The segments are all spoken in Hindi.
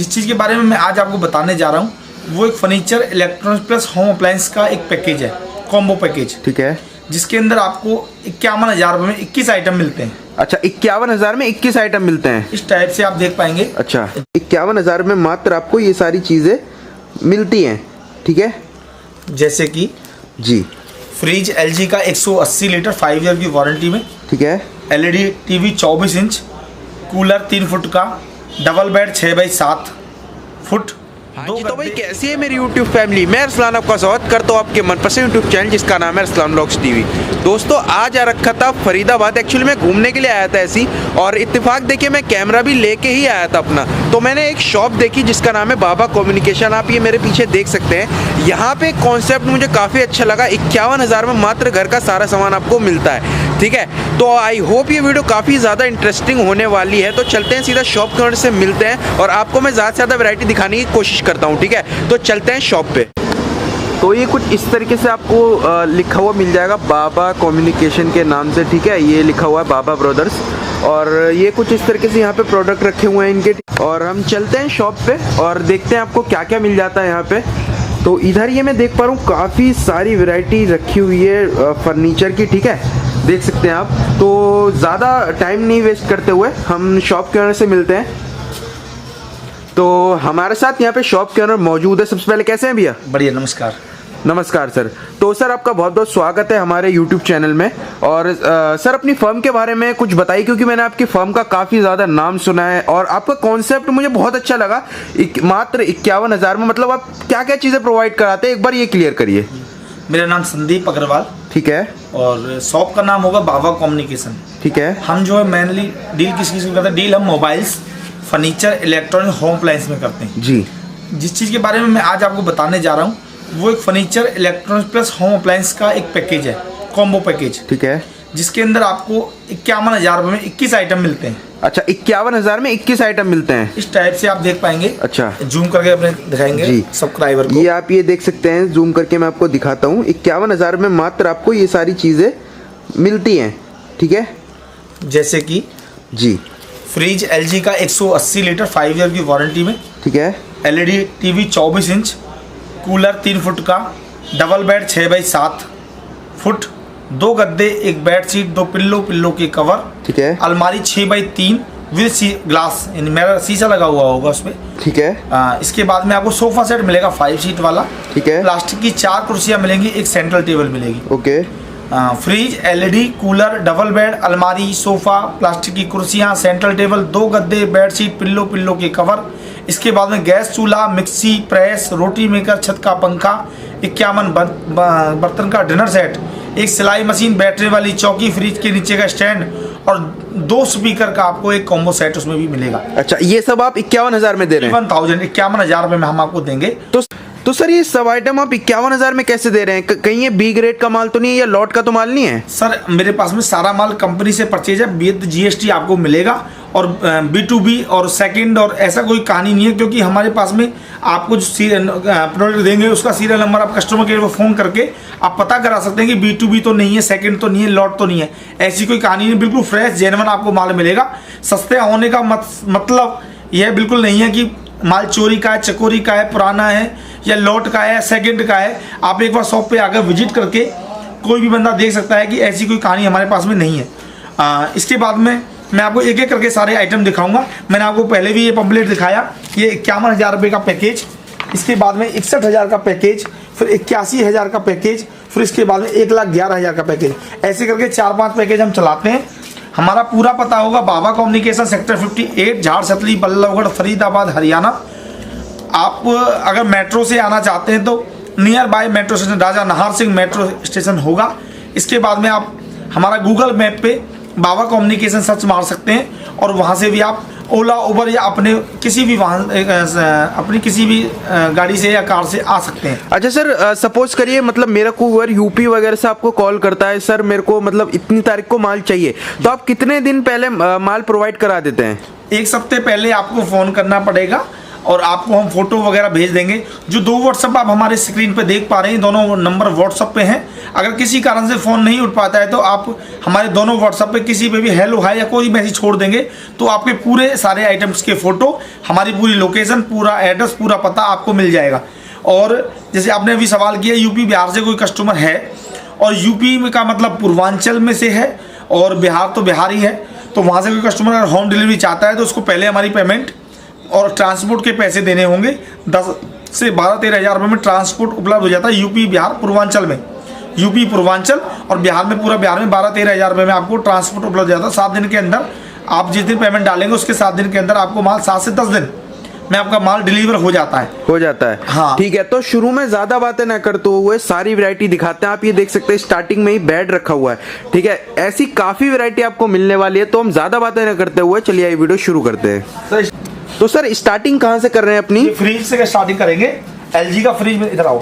जिस चीज़ के बारे में मैं आज आपको बताने जा रहा हूँ वो एक furniture electronics plus home appliance का एक पैकेज है, कॉम्बो पैकेज। ठीक है। जिसके अंदर आपको 51,000 रुपये में 21 आइटम मिलते हैं। अच्छा, 51,000 में 21 आइटम मिलते हैं, इस टाइप से आप देख पाएंगे। अच्छा, 51,000 में मात्र आपको ये सारी चीज़ें मिलती हैं। ठीक है। जैसे कि जी, फ्रिज LG का 180 लीटर 5 ईयर की वारंटी में। ठीक है। LED TV 24 inch, cooler 3 foot का, डबल बेड 6x7 फुट। तो भाई कैसी है मेरी YouTube फैमिली, मैं अरसलान आपका स्वागत करता हूँ आपके मनपसंद YouTube चैनल जिसका नाम है अरसलान व्लॉग्स TV। दोस्तों आज आ रखा था फरीदाबाद, एक्चुअली मैं घूमने के लिए आया था ऐसी, और इत्तेफाक देखिए मैं कैमरा भी लेके ही आया था अपना। तो मैंने एक शॉप देखी जिसका नाम है बाबा कम्युनिकेशन, आप ये मेरे पीछे देख सकते हैं। यहाँ पे कॉन्सेप्ट मुझे काफ़ी अच्छा लगा, 51,000 में मात्र घर का सारा सामान आपको मिलता है। ठीक है, तो आई होप ये वीडियो काफ़ी ज़्यादा इंटरेस्टिंग होने वाली है। तो चलते हैं सीधा शॉप के ओनर से मिलते हैं और आपको मैं ज़्यादा से ज़्यादा वैरायटी दिखाने की कोशिश करता हूँ। ठीक है, तो चलते हैं शॉप पे। तो ये कुछ इस तरीके से आपको लिखा हुआ मिल जाएगा बाबा कम्युनिकेशन के नाम से। ठीक है, ये लिखा हुआ है बाबा ब्रदर्स, और ये कुछ इस तरीके से यहाँ पे प्रोडक्ट रखे हुए हैं इनके। और हम चलते हैं शॉप पे और देखते हैं आपको क्या क्या मिल जाता है यहाँ पे। तो इधर ये मैं देख पा रहा हूँ काफ़ी सारी वैरायटी रखी हुई है फर्नीचर की। ठीक है, देख सकते हैं आप। तो ज़्यादा टाइम नहीं वेस्ट करते हुए हम शॉप के ओनर से मिलते हैं। तो हमारे साथ यहाँ पे शॉप के ओनर मौजूद है। सबसे पहले कैसे हैं भैया? बढ़िया, नमस्कार। नमस्कार सर। तो सर आपका बहुत बहुत स्वागत है हमारे YouTube चैनल में। और सर अपनी फर्म के बारे में कुछ बताइए, क्योंकि मैंने आपकी फर्म का काफ़ी ज़्यादा नाम सुना है और आपका कॉन्सेप्ट मुझे बहुत अच्छा लगा। मात्र 51,000 में मतलब आप क्या क्या चीज़ें प्रोवाइड कराते हैं, एक बार ये क्लियर करिए। मेरा नाम संदीप अग्रवाल। ठीक है। और शॉप का नाम होगा बाबा कम्युनिकेशन। ठीक है। हम जो है मेनली डील किस किस में करते हैं, डील हम mobiles, furniture, electronic, home appliance में करते हैं। जी। जिस चीज़ के बारे में मैं आज आपको बताने जा रहा हूँ वो एक furniture electronics plus home appliance का एक पैकेज है, कॉम्बो पैकेज। ठीक है। जिसके अंदर आपको 51,000 रुपये में 21 आइटम मिलते हैं। अच्छा, 51,000 में 21 आइटम मिलते हैं, इस टाइप से आप देख पाएंगे। अच्छा, जूम करके अपने दिखाएंगे जी सब्सक्राइबर को। ये आप ये देख सकते हैं, जूम करके मैं आपको दिखाता हूँ। 51,000 में मात्र आपको ये सारी चीज़ें मिलती हैं। ठीक है। जैसे कि जी, फ्रिज LG का 180 लीटर 5 ईयर की वारंटी में। ठीक है। LED TV 24 inch, cooler 3 foot का, डबल बेड 6x7 फुट, 2 गद्दे, 1 बेड शीट, 2 पिल्लो के कवर। ठीक है। अलमारी 6x3 विद ग्लास, यानी मेरा शीशा लगा हुआ होगा उसमें। ठीक है। इसके बाद में आपको सोफा सेट मिलेगा 5 सीट वाला। ठीक है। प्लास्टिक की 4 कुर्सियाँ मिलेंगी, एक सेंट्रल टेबल मिलेगी। Okay. Fridge, LED, cooler, double bed, अलमारी, सोफा, प्लास्टिक की कुर्सियाँ, सेंट्रल टेबल, 2 गद्दे, बेडशीट, पिल्लो के कवर। इसके बाद में गैस चूल्हा, मिक्सी, प्रेस, रोटी मेकर, छत का पंखा, 51 बर्तन का डिनर सेट, एक सिलाई मशीन, बैटरी वाली चौकी, फ्रिज के नीचे का स्टैंड और 2 स्पीकर का आपको एक कॉम्बो सेट उसमें भी मिलेगा। अच्छा, ये सब आप 51,000 में दे रहे हैं? 51,000 रुपये में हम आपको देंगे। तो सर ये सब आइटम आप 51,000 में कैसे दे रहे हैं? कहीं ये बी ग्रेड का माल तो नहीं है या लॉट का तो माल नहीं है? सर मेरे पास में सारा माल कंपनी से परचेज है, विद GST आपको मिलेगा, और B2B और सेकंड और ऐसा कोई कहानी नहीं है, क्योंकि हमारे पास में आपको जो प्रोडक्ट देंगे उसका सीरियल नंबर आप कस्टमर केयर को फ़ोन करके आप पता करा सकते हैं कि B2B तो नहीं है, सेकंड तो नहीं है, लॉट तो नहीं है। ऐसी कोई कहानी नहीं, बिल्कुल फ्रेश जेन्युइन आपको माल मिलेगा। सस्ते होने का मतलब यह बिल्कुल नहीं है कि माल चोरी का है, चकोरी का है, पुराना है या लॉट का है, सेकंड का है। आप एक बार शॉप पे आकर विजिट करके कोई भी बंदा देख सकता है कि ऐसी कोई कहानी हमारे पास में नहीं है। इसके बाद में मैं आपको एक एक करके सारे आइटम दिखाऊंगा। मैंने आपको पहले भी ये पम्पलेट दिखाया, ये 51,000 रुपये का पैकेज। इसके बाद में 61,000 का पैकेज, फिर 81,000 का पैकेज, फिर इसके बाद में 1,11,000 का पैकेज। ऐसे करके 4-5 पैकेज हम चलाते हैं। हमारा पूरा पता होगा बाबा कम्युनिकेशन, सेक्टर 58, झाड़ सतली, बल्लभगढ़, फरीदाबाद, हरियाणा। आप अगर मेट्रो से आना चाहते हैं तो near by metro station Raja Nahar Singh metro station होगा। इसके बाद में आप हमारा गूगल मैप पे बाबा कम्युनिकेशन सर्च मार सकते हैं और वहाँ से भी आप ओला, उबर या अपने किसी भी वाहन, अपनी किसी भी गाड़ी से या कार से आ सकते हैं। अच्छा सर, सपोज करिए मतलब मेरा को अगर यूपी वगैरह से आपको कॉल करता है, सर मेरे को मतलब इतनी तारीख को माल चाहिए, तो आप कितने दिन पहले माल प्रोवाइड करा देते हैं? 1 हफ्ते पहले आपको फ़ोन करना पड़ेगा। और आपको हम फोटो वगैरह भेज देंगे। जो 2 व्हाट्सअप आप हमारे स्क्रीन पे देख पा रहे हैं, दोनों नंबर व्हाट्सअप पे हैं। अगर किसी कारण से फ़ोन नहीं उठ पाता है तो आप हमारे दोनों व्हाट्सअप पे किसी पे भी हेलो हाय या कोई मैसेज छोड़ देंगे तो आपके पूरे सारे आइटम्स के फ़ोटो, हमारी पूरी लोकेशन, पूरा एड्रेस, पूरा पता आपको मिल जाएगा। और जैसे आपने अभी सवाल किया, यूपी बिहार से कोई कस्टमर है और यूपी में का मतलब पूर्वांचल में से है और बिहार तो बिहार ही है, तो वहाँ से कोई कस्टमर अगर होम डिलीवरी चाहता है तो उसको पहले हमारी पेमेंट और ट्रांसपोर्ट के पैसे देने होंगे। 10 से 12-13 हज़ार रुपये में ट्रांसपोर्ट उपलब्ध हो जाता है यूपी बिहार पूर्वांचल में। यूपी पूर्वांचल और बिहार में, पूरा बिहार में 12-13 हज़ार रुपये में आपको ट्रांसपोर्ट उपलब्ध हो जाता है। 7 दिन के अंदर, आप जिस दिन पेमेंट डालेंगे उसके 7 दिन के अंदर आपको माल, 7 से 10 दिन में आपका माल डिलीवर हो जाता है। हाँ ठीक है, तो शुरू में ज्यादा बातें ना करते हुए सारी वैरायटी दिखाते हैं। आप ये देख सकते हैं स्टार्टिंग में ही बेड रखा हुआ है, ठीक है। ऐसी काफी वैरायटी आपको मिलने वाली है, तो हम ज्यादा बातें ना करते हुए चलिए ये वीडियो शुरू करते हैं। तो सर स्टार्टिंग कहाँ से कर रहे हैं अपनी? फ्रिज से स्टार्टिंग करेंगे। एलजी का फ्रिज में, इधर आओ।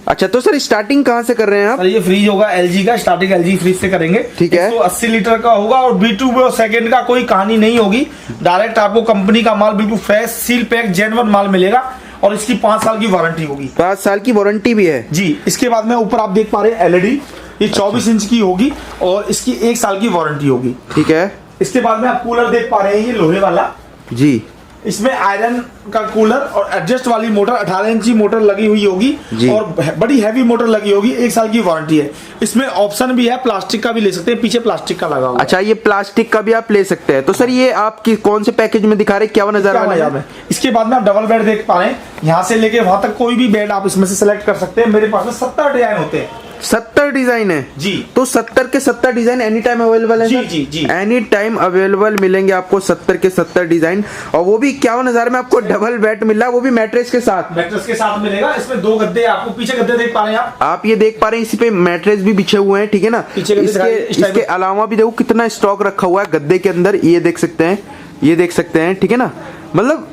अच्छा, तो सर स्टार्टिंग कहाँ से कर रहे हैं आप? सर ये फ्रिज होगा एलजी का, स्टार्टिंग एलजी फ्रिज से करेंगे। ठीक है, 180 लीटर का होगा और B2B और सेकंड का कोई कहानी नहीं होगी। डायरेक्ट आपको कंपनी का माल बिल्कुल फ्रेश, सील पैक, जेन्युइन माल मिलेगा और इसकी 5 साल की वारंटी होगी। 5 साल की वारंटी भी है जी। इसके बाद में ऊपर आप देख पा रहे हैं LED, ये 24 इंच की होगी और इसकी 1 साल की वारंटी होगी। ठीक है। इसके बाद में आप कूलर देख पा रहे हैं, ये लोहे वाला जी। इसमें आयरन का कूलर और एडजस्ट वाली मोटर, 18 इंची मोटर लगी हुई होगी और बड़ी हैवी मोटर लगी होगी। 1 साल की वारंटी है। इसमें ऑप्शन भी है, प्लास्टिक का भी ले सकते हैं, पीछे प्लास्टिक का लगा हुआ। अच्छा, ये प्लास्टिक का भी आप ले सकते हैं। तो सर ये आप कौन से पैकेज में दिखा रहे हैं? 51,000 में। इसके बाद में आप डबल बेड देख पा रहे हैं, यहाँ से लेके वहां तक कोई भी बेड आप इसमें से सिलेक्ट कर सकते हैं। मेरे पास में 70 डिजाइन होते हैं। 70 डिजाइन है जी। तो 70 के 70 डिजाइन एनी टाइम अवेलेबल है? जी जी जी, एनी टाइम अवेलेबल मिलेंगे आपको 70 के 70 डिजाइन, और वो भी 51,000 में आपको डबल बेड मिल रहा है, वो भी मैट्रेस के साथ। मैट्रेस के साथ मिलेगा। इसमें 2 गद्दे, आपको पीछे गद्दे देख पा रहे हैं आप ये देख पा रहे हैं, इसी पे मैट्रेस भी बिछे हुए हैं, ठीक है ना। इसके अलावा भी देखो कितना स्टॉक रखा हुआ है गद्दे के अंदर, ये देख सकते हैं, ये देख सकते हैं, ठीक है ना। मतलब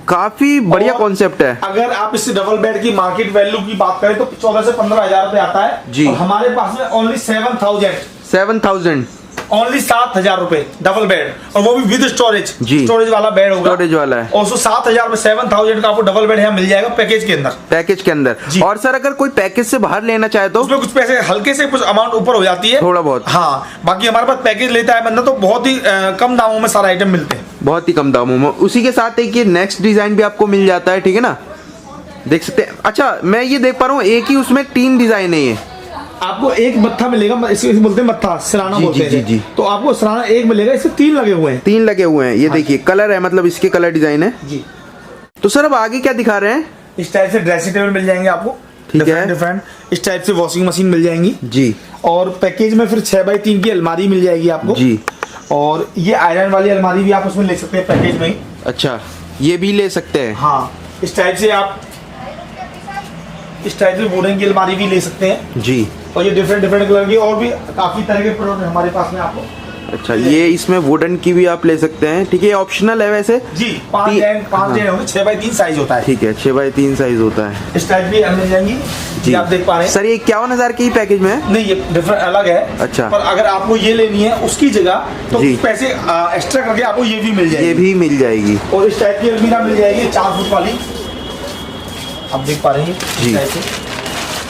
काफी बढ़िया कॉन्सेप्ट है। अगर आप इस डबल बेड की मार्केट वैल्यू की बात करें तो 14 से 15 हज़ार रुपए आता है जी। और हमारे पास में ओनली 7,000 ओनली 7,000 रुपए डबल बेड, और वो भी विद स्टोरेज। स्टोरेज वाला बेड होगा, स्टोरेज वाला है। और 7,000 में 7,000 का आपको डबल बेड यहाँ मिल जाएगा पैकेज के अंदर। और सर अगर कोई पैकेज से बाहर लेना चाहे तो उसमें कुछ पैसे हल्के से कुछ अमाउंट ऊपर हो जाती है, थोड़ा बहुत। हाँ, बाकी हमारे पास पैकेज लेता है बंदा तो बहुत ही कम दामों में सारे आइटम मिलते हैं, बहुत ही कम दामों में। उसी के साथ एक ये नेक्स्ट डिजाइन भी आपको मिल जाता है, ठीक है ना, देख सकते हैं। अच्छा, मैं ये देख पा रहा हूँ एक ही उसमें 3 डिजाइन है। ये आपको एक मत्था मिलेगा, इसे बोलते हैं मत्था, सिराना बोलते हैं जी। तो आपको सिराना एक मिलेगा, इसमें 3 लगे हुए हैं। 3 लगे हुए हैं, ये देखिए कलर है, मतलब इसके कलर डिजाइन है जी। तो सर अब आगे क्या दिखा रहे हैं? इस टाइप से ड्रेसिंग टेबल मिल जाएंगे आपको, ठीक है, डिफरेंट। इस टाइप से वॉशिंग मशीन मिल जाएंगी जी। और पैकेज में फिर 6x3 की अलमारी मिल जाएगी आपको जी। और ये आयरन वाली अलमारी भी आप उसमें ले सकते हैं पैकेज में ही। अच्छा, ये भी ले सकते हैं। हाँ, इस टाइप से आप वुडन की अलमारी भी ले सकते हैं जी। और ये डिफरेंट कलर की और भी काफी तरह के प्रोडक्ट हमारे पास में आपको। अच्छा, ये इसमें वुडन की भी आप ले सकते हैं, ठीक है, ऑप्शनल है वैसे जी। 5 जैन होंगे, 6x3 साइज होता है, ठीक है, 6x3 साइज होता है। इस टाइप भी मिल जाएंगी जी, आप देख पा रहे हैं। सर ये 51,000 के ही पैकेज में है? नहीं, ये डिफरेंट अलग है। अच्छा, पर अगर आपको ये लेनी है उसकी जगह तो पैसे एक्स्ट्रा करके आपको ये भी मिल जाएगी, ये भी मिल जाएगी। और इस टाइप की अलमीरा मिल जाएगी 4 फुट वाली, आप देख पा रहे हैं जी।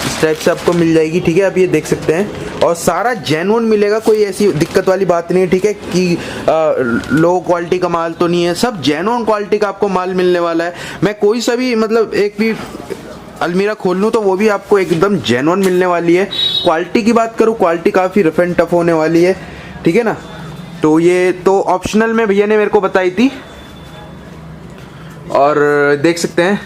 इस टाइप से आपको मिल जाएगी, ठीक है, आप ये देख सकते हैं। और सारा जेन्युइन मिलेगा, कोई ऐसी दिक्कत वाली बात नहीं है, ठीक है, कि लो क्वालिटी का माल तो नहीं है, सब जेन्युइन क्वालिटी का आपको माल मिलने वाला है। मैं कोई सा भी मतलब एक भी अलमीरा खोल लूँ तो वो भी आपको एकदम जेन्युइन मिलने वाली है। क्वालिटी की बात करूँ, क्वालिटी काफ़ी रफ एंड टफ होने वाली है, ठीक है ना। तो ये तो ऑप्शनल में भैया ने मेरे को बताई थी, और देख सकते हैं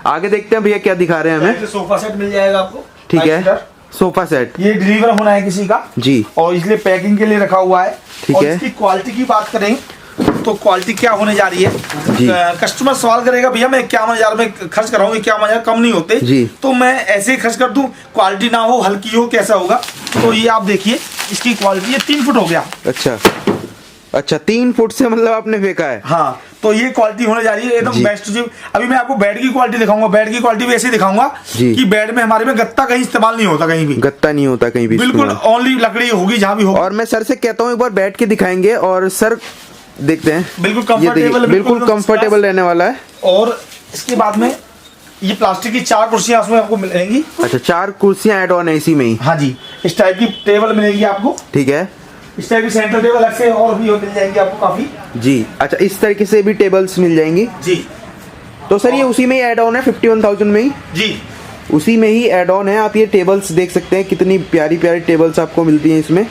आगे देखते हैं भैया क्या दिखा रहे हैं हमें। सोफा सेट मिल जाएगा आपको, ठीक है, सोफा सेट। ये डिलीवर होना है किसी का जी, और इसलिए पैकिंग के लिए रखा हुआ है, ठीक है। इसकी क्वालिटी की बात करें तो क्वालिटी क्या होने जा रही है, कस्टमर सवाल करेगा भैया मैं 51,000 में खर्च कर रहा हूँ, 51,000 कम नहीं होते जी, तो मैं ऐसे ही खर्च कर दूं, क्वालिटी ना हो, हल्की हो, कैसा होगा। तो ये आप देखिए इसकी क्वालिटी, ये 3 फुट हो गया। अच्छा, 3 फुट से मतलब आपने फेंका है। हाँ, तो ये क्वालिटी होने जा रही है एकदम जी। बेस्ट। जो अभी मैं आपको बेड की क्वालिटी दिखाऊंगा, बेड की क्वालिटी भी ऐसे दिखाऊंगा जी। कि बेड में हमारे में गत्ता कहीं इस्तेमाल नहीं होता, कहीं भी गत्ता नहीं होता कहीं भी बिल्कुल इस्तेमाल। ओनली लकड़ी होगी जहाँ भी होगी। और मैं सर से कहता हूँ एक बार बैठ के दिखाएंगे और सर देखते हैं। बिल्कुल ये देखिए, कंफर्टेबल, बिल्कुल कंफर्टेबल रहने वाला है। और इसके बाद में ये प्लास्टिक की 4 कुर्सियां उसमें आपको मिलेंगी। अच्छा 4 कुर्सियां ऐड ऑन है इसी में ही। हाँ जी, इस टाइप की टेबल मिलेगी आपको, ठीक है इस टाइप की सेंटर टेबल अलग से और भी मिल जाएंगी आपको काफी। जी। अच्छा इस तरीके से भी टेबल्स मिल जाएंगी जी। तो सर ये उसी में ही ऐड ऑन है 51,000 में ही, जी उसी में ही ऐड ऑन है। आप ये टेबल्स देख सकते हैं कितनी प्यारी प्यारी टेबल्स आपको मिलती हैं इसमें,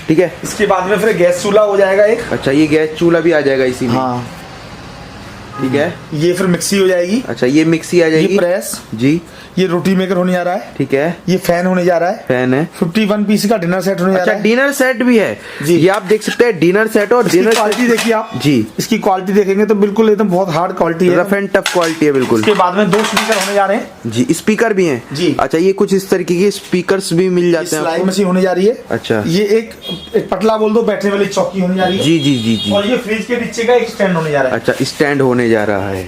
ठीक है। इसके बाद में फिर गैस चूल्हा हो जाएगा एक। अच्छा ये गैस चूल्हा भी आ जाएगा इसी में, हाँ ठीक है। ये फिर मिक्सी हो जाएगी। अच्छा ये मिक्सी आ जाएगी, ये प्रेस, जी ये रोटी मेकर होने जा रहा है, ठीक है। ये फैन होने जा रहा है, फैन है। 51 पीस का डिनर सेट होने जा अच्छा रहा है। डिनर सेट भी है जी। ये आप देख सकते हैं डिनर सेट। और इसकी डिनर क्वालिटी देखिए आप जी, इसकी क्वालिटी देखेंगे तो बिल्कुल एकदम बहुत हार्ड क्वालिटी है, रफ एंड टफ क्वालिटी है बिल्कुल। इसके बाद में 2 स्पीकर होने जा रहे हैं। जी स्पीकर भी हैं जी। अच्छा ये कुछ इस तरीके के स्पीकर्स भी मिल जाते हैं सिलाई आपको। मशीन होने जा रही है। अच्छा ये एक पटला बोल दो बैठने वाली चौकी होने जा रही है। जी जी जी जी। और ये फ्रिज के नीचे का एक स्टैंड होने जा रहा है। अच्छा स्टैंड होने जा रहा है,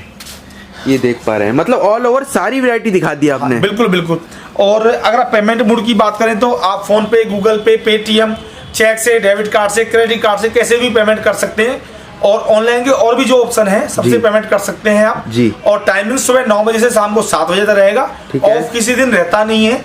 ये देख पा रहे हैं। मतलब ऑल ओवर सारी वैरायटी दिखा दी आपने। बिल्कुल बिल्कुल। और अगर आप पेमेंट मोड की बात करें तो आप फोन पे, गूगल पे, पेटीएम, चेक से, डेबिट कार्ड से, क्रेडिट कार्ड से कैसे भी पेमेंट कर सकते हैं। और ऑनलाइन के और भी जो ऑप्शन है सबसे जी। पेमेंट कर सकते हैं आप जी। और टाइमिंग सुबह 9 बजे से शाम को 7 बजे तक रहेगा, ठीक है। ऑफ किसी दिन रहता नहीं है।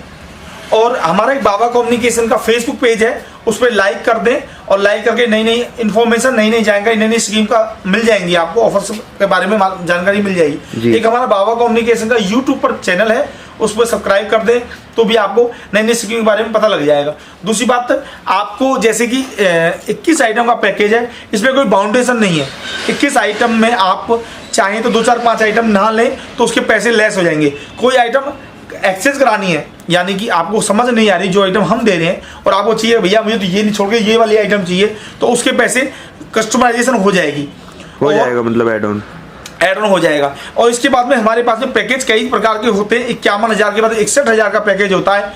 और हमारा एक बाबा कम्युनिकेशन का फेसबुक पेज है, उस पर लाइक कर दें और लाइक करके नई नई इन्फॉर्मेशन, नई नई जानकारी, नई नई स्कीम का मिल जाएंगी आपको, ऑफर्स के बारे में जानकारी मिल जाएगी। जी। एक हमारा बाबा कम्युनिकेशन का यूट्यूब पर चैनल है, उस पर सब्सक्राइब कर दें तो भी आपको नई नई स्कीम के बारे में पता लग जाएगा। दूसरी बात, आपको जैसे कि 21 आइटम का पैकेज है, इसमें कोई बाउंडेशन नहीं है। 21 आइटम में आप चाहें तो 2, 4, 5 आइटम ना लें तो उसके पैसे लेस हो जाएंगे। कोई आइटम एक्सेस करानी है, यानी कि आपको समझ नहीं आ रही जो आइटम हम दे रहे हैं और आपको चाहिए भैया मुझे तो ये नहीं छोड़ के ये वाली आइटम चाहिए, तो उसके पैसे कस्टमाइजेशन हो जाएगी, हो जाएगा मतलब एड ऑन हो जाएगा। और इसके बाद में हमारे पास में पैकेज कई प्रकार के होते हैं। 51,000 के बाद 61,000 का पैकेज होता है,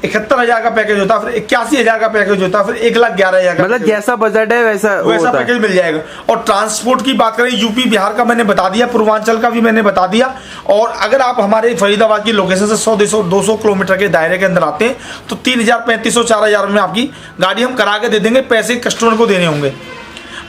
71,000 का पैकेज होता है, फिर 81,000 का पैकेज होता है, फिर 1,11,000 का। मतलब जैसा बजट है वैसा पैकेज मिल जाएगा। और ट्रांसपोर्ट की बात करें, यूपी बिहार का मैंने बता दिया, पूर्वांचल का भी मैंने बता दिया। और अगर आप हमारे फरीदाबाद की लोकेशन से 100-200 किलोमीटर के दायरे के अंदर आते हैं तो 3,000, 3,500, 4,000 में आपकी गाड़ी हम करा के दे देंगे, पैसे कस्टमर को देने होंगे।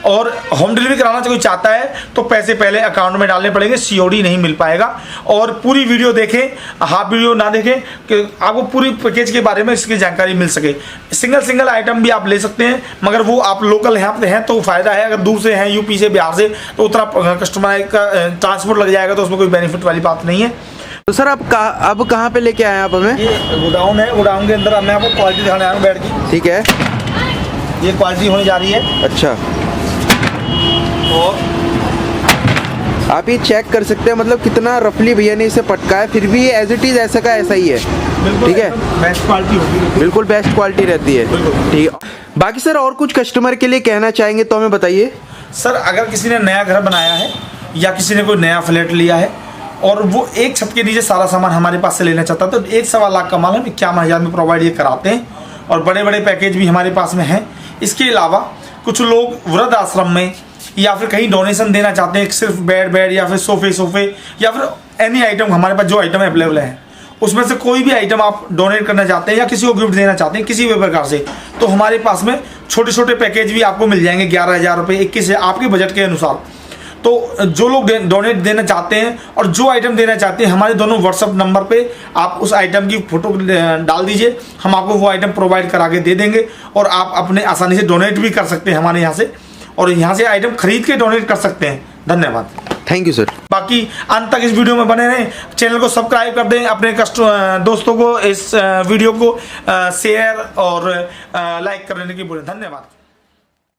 और होम डिलीवरी कराना कोई चाहता है तो पैसे पहले अकाउंट में डालने पड़ेंगे, सीओडी नहीं मिल पाएगा। और पूरी वीडियो देखें, हाफ वीडियो ना देखें कि आपको पूरी पैकेज के बारे में इसकी जानकारी मिल सके। सिंगल आइटम भी आप ले सकते हैं, मगर वो आप लोकल यहाँ पे हैं तो फायदा है। अगर दूर से हैं, यूपी से, बिहार से, तो उतना कस्टमर का ट्रांसपोर्ट लग जाएगा, तो उसमें कोई बेनिफिट वाली बात नहीं है। तो सर अब कहाँ पे लेके आए आप हमें? ये गोडाउन है, गोडाउन के अंदर मैं आपको क्वालिटी दिखाने आया हूँ बेड की। ठीक है, ये क्वालिटी होने जा रही है। अच्छा और आप ये चेक कर सकते हैं, मतलब कितना रफली भैया ने इसे पटका है, फिर भी एज इट इज ऐसा का ऐसा ही है। ठीक है, बेस्ट क्वालिटी होगी, बिल्कुल बेस्ट क्वालिटी रहती है। बिल्कुल। ठीक है, बाकी सर और कुछ कस्टमर के लिए कहना चाहेंगे तो हमें बताइए। सर अगर किसी ने नया घर बनाया है या किसी ने कोई नया फ्लैट लिया है और वो एक छत के नीचे सारा सामान हमारे पास से लेना चाहता है, तो 1-1.25 लाख का माल हम 51,000 में प्रोवाइड ये कराते हैं। और बड़े बड़े पैकेज भी हमारे पास में हैं। इसके अलावा कुछ लोग वृद्ध आश्रम में या फिर कहीं डोनेशन देना चाहते हैं, सिर्फ बेड या फिर सोफे या फिर एनी आइटम, हमारे पास जो आइटम अवेलेबल है उसमें से कोई भी आइटम आप डोनेट करना चाहते हैं या किसी को गिफ्ट देना चाहते हैं किसी भी प्रकार से, तो हमारे पास में छोटे छोटे पैकेज भी आपको मिल जाएंगे 11,000 रुपये, 21 आपके बजट के अनुसार। तो जो लोग डोनेट देना चाहते हैं और जो आइटम देना चाहते हैं, हमारे दोनों व्हाट्सअप नंबर पे आप उस आइटम की फोटो डाल दीजिए, हम आपको वो आइटम प्रोवाइड करा के दे देंगे और आप अपने आसानी से डोनेट भी कर सकते हैं हमारे यहाँ से, और यहाँ से आइटम खरीद के डोनेट कर सकते हैं। धन्यवाद, थैंक यू सर। बाकी अंत तक इस वीडियो में बने रहें, चैनल को सब्सक्राइब कर दें, अपने दोस्तों को इस वीडियो को शेयर और लाइक करने की बोलें। धन्यवाद।